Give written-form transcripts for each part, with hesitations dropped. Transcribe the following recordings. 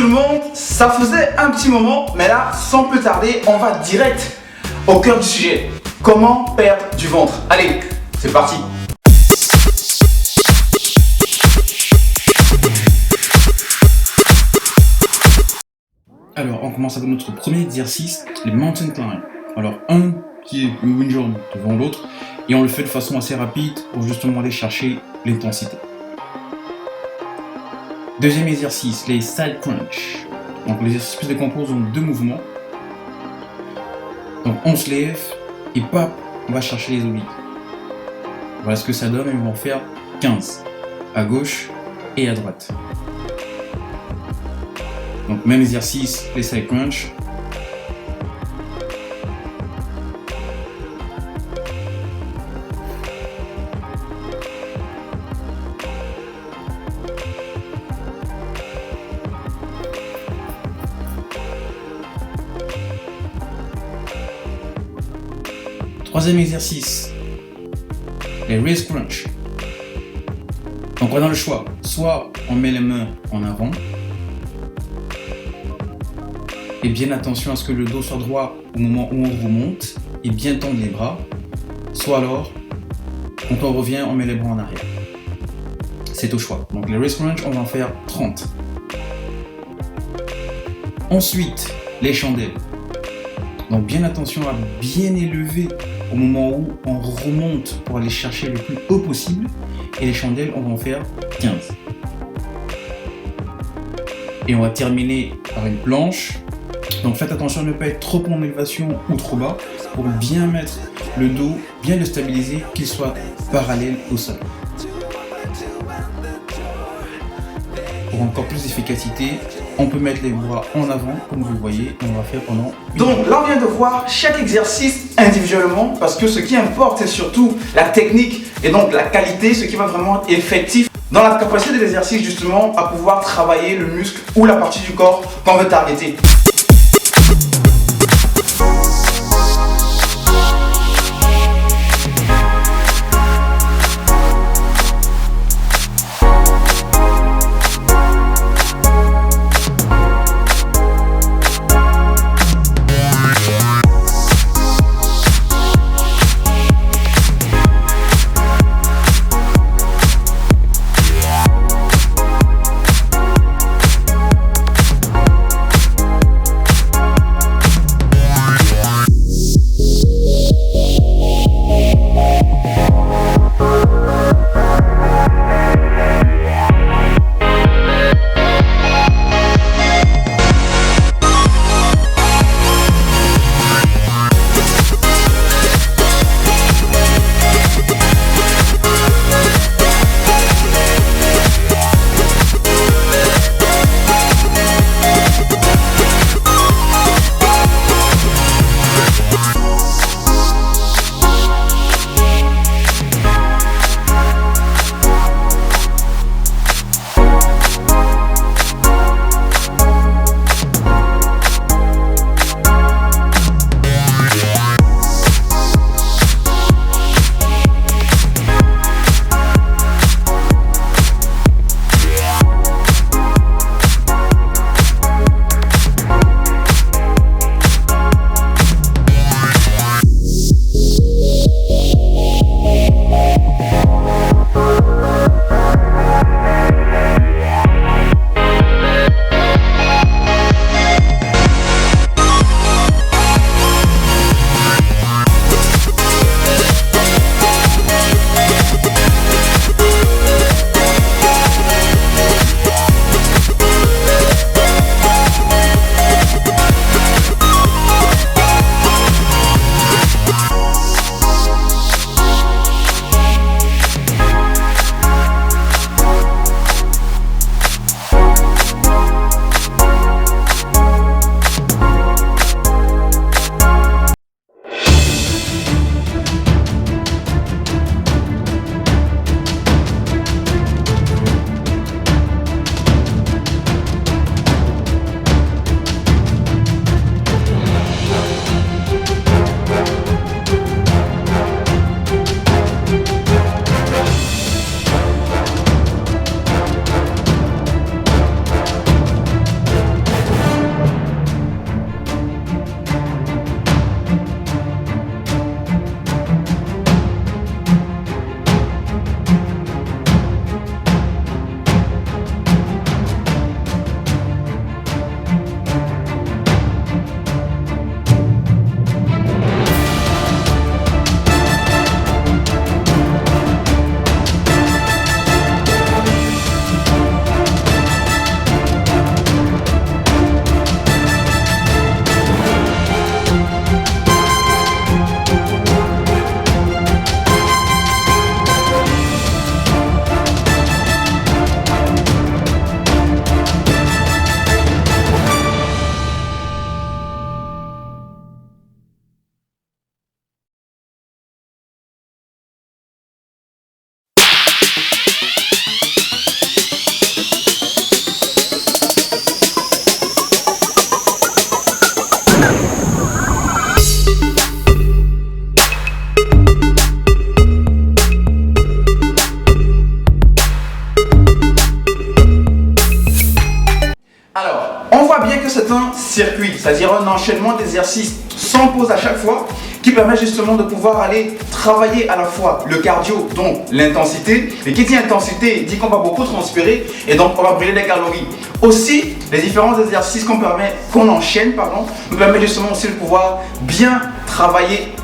tout le monde, ça faisait un petit moment, mais là, sans plus tarder, on va direct au cœur du sujet. Comment perdre du ventre? Allez, c'est parti. Alors, on commence avec notre premier exercice, les mountain climb. Alors, un qui est une jambe devant l'autre, et on le fait de façon assez rapide pour justement aller chercher l'intensité. Deuxième exercice, les side crunch. Donc, l'exercice se compose en deux mouvements. Donc, on se lève et pap, on va chercher les obliques. Voilà ce que ça donne, et on va en faire 15 à gauche et à droite. Donc, même exercice, les side crunch. Troisième exercice, les wrist crunch. Donc on a le choix, soit on met les mains en avant, et bien attention à ce que le dos soit droit au moment où on remonte, et bien tendre les bras, soit alors, quand on revient, on met les bras en arrière. C'est au choix. Donc les wrist crunch, on va en faire 30. Ensuite, les chandelles. Donc bien attention à bien élever au moment où on remonte pour aller chercher le plus haut possible. Et les chandelles, on va en faire 15. Et on va terminer par une planche. Donc faites attention à ne pas être trop en élévation ou trop bas pour bien mettre le dos, bien le stabiliser, qu'il soit parallèle au sol. Pour encore plus d'efficacité, on peut mettre les bras en avant, comme vous le voyez, et on va faire pendant une Donc là, on vient de voir chaque exercice individuellement, parce que ce qui importe, c'est surtout la technique et donc la qualité, ce qui va vraiment être effectif dans la capacité de l'exercice, justement, à pouvoir travailler le muscle ou la partie du corps qu'on veut targeter. que c'est un circuit, c'est-à-dire un enchaînement d'exercices sans pause à chaque fois, qui permet justement de pouvoir aller travailler à la fois le cardio, donc l'intensité, et qui dit intensité dit qu'on va beaucoup transpirer et donc on va brûler des calories. Aussi, les différents exercices qu'on enchaîne, nous permettent justement aussi de pouvoir bien travailler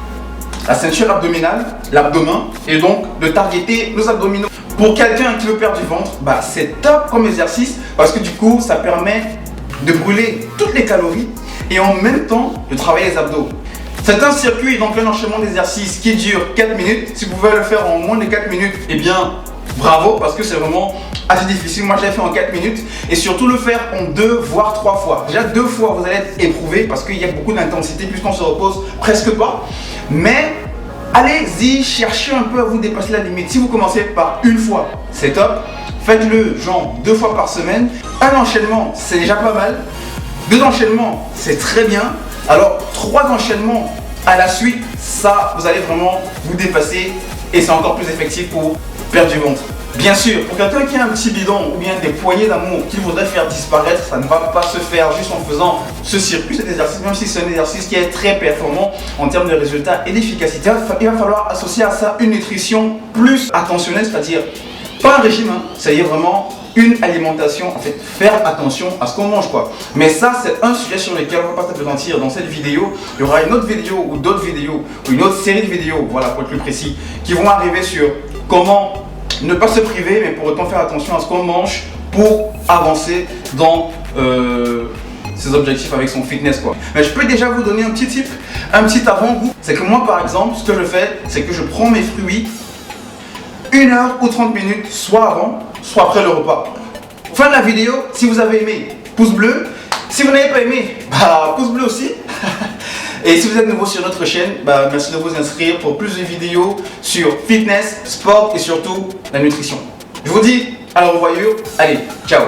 la ceinture abdominale, l'abdomen, et donc de targeter nos abdominaux. Pour quelqu'un qui veut perdre du ventre, c'est top comme exercice parce que du coup, ça permet de brûler toutes les calories et en même temps de travailler les abdos. C'est un circuit, donc un enchaînement d'exercices qui dure 4 minutes. Si vous pouvez le faire en moins de 4 minutes, eh bien bravo, parce que c'est vraiment assez difficile. Moi je l'ai fait en 4 minutes et surtout le faire en 2 voire 3 fois. Déjà 2 fois vous allez être éprouvé parce qu'il y a beaucoup d'intensité puisqu'on se repose presque pas. Mais allez-y, cherchez un peu à vous dépasser la limite. Si vous commencez par une fois, c'est top. Faites-le genre 2 fois par semaine. Un enchaînement, c'est déjà pas mal. 2 enchaînements, c'est très bien. Alors 3 enchaînements à la suite, ça, vous allez vraiment vous dépasser et c'est encore plus effectif pour perdre du ventre. Bien sûr, pour quelqu'un qui a un petit bidon ou bien des poignées d'amour qu'il voudrait faire disparaître, ça ne va pas se faire juste en faisant ce circuit, cet exercice, même si c'est un exercice qui est très performant en termes de résultats et d'efficacité. Il va falloir associer à ça une nutrition plus attentionnelle, c'est-à-dire pas un régime, c'est-à-dire vraiment une alimentation, en fait, faire attention à ce qu'on mange quoi. Mais ça, c'est un sujet sur lequel on va pas s'apesantir dans cette vidéo. Il y aura une autre vidéo ou d'autres vidéos ou une autre série de vidéos, voilà pour être plus précis, qui vont arriver sur comment ne pas se priver, mais pour autant faire attention à ce qu'on mange pour avancer dans ses objectifs avec son fitness quoi. Mais je peux déjà vous donner un petit tip, un petit avant-goût. C'est que moi par exemple, ce que je fais, c'est que je prends mes fruits 1 heure ou 30 minutes, soit avant, soit après le repas. Fin de la vidéo, si vous avez aimé, pouce bleu. Si vous n'avez pas aimé, pouce bleu aussi. Et si vous êtes nouveau sur notre chaîne, merci de vous inscrire pour plus de vidéos sur fitness, sport et surtout la nutrition. Je vous dis à la revoyure. Allez, ciao.